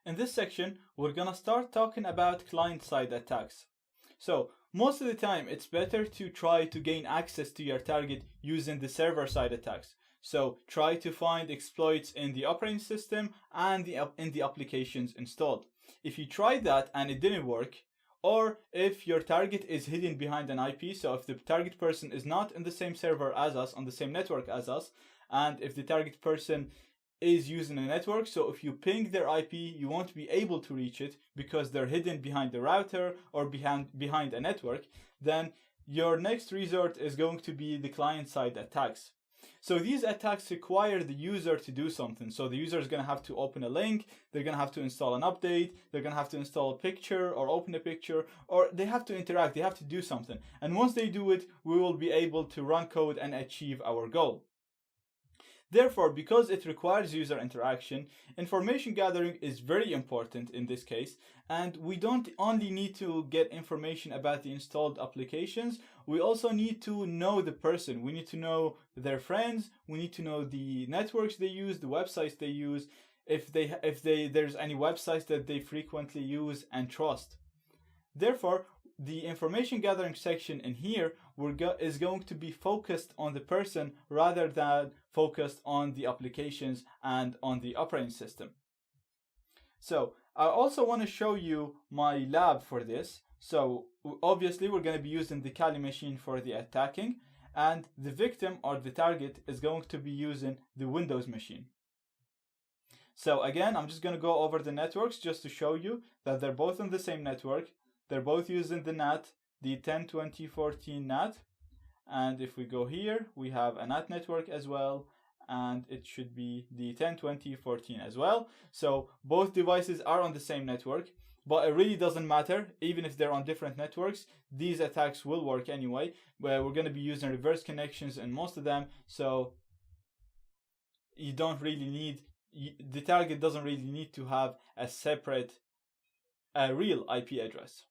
In this section, we're gonna start talking about client-side attacks. So, most of the time, it's better to try to gain access to your target using the server-side attacks. So, try to find exploits in the operating system and in the applications installed. If you tried that and it didn't work, or if your target is hidden behind an IP, so if the target person is not in the same server as us, on the same network as us, and if the target person is using a network, so if you ping their IP, you won't be able to reach it because they're hidden behind the router or behind a network, then your next resort is going to be the client-side attacks. So these attacks require the user to do something. So the user is going to have to open a link, they're going to have to install an update, they're going to have to install a picture or open a picture, or they have to interact, they have to do something. And once they do it, we will be able to run code and achieve our goal. Therefore, because it requires user interaction, information gathering is very important in this case, and we don't only need to get information about the installed applications, we also need to know the person. We need to know their friends, we need to know the networks they use, the websites they use, if there's any websites that they frequently use and trust. Therefore, the information gathering section in here is going to be focused on the person rather than focused on the applications and on the operating system. So I also want to show you my lab for this. So obviously we're going to be using the Kali machine for the attacking, and the victim or the target is going to be using the Windows machine. So again, I'm just going to go over the networks just to show you that they're both on the same network. They're both using the NAT, the 10.20.14 NAT. And if we go here, we have a NAT network as well, and it should be the 10.20.14 as well. So both devices are on the same network, but it really doesn't matter. Even if they're on different networks, these attacks will work anyway, where we're going to be using reverse connections in most of them. So you don't really need, the target doesn't really need to have a separate, a real IP address.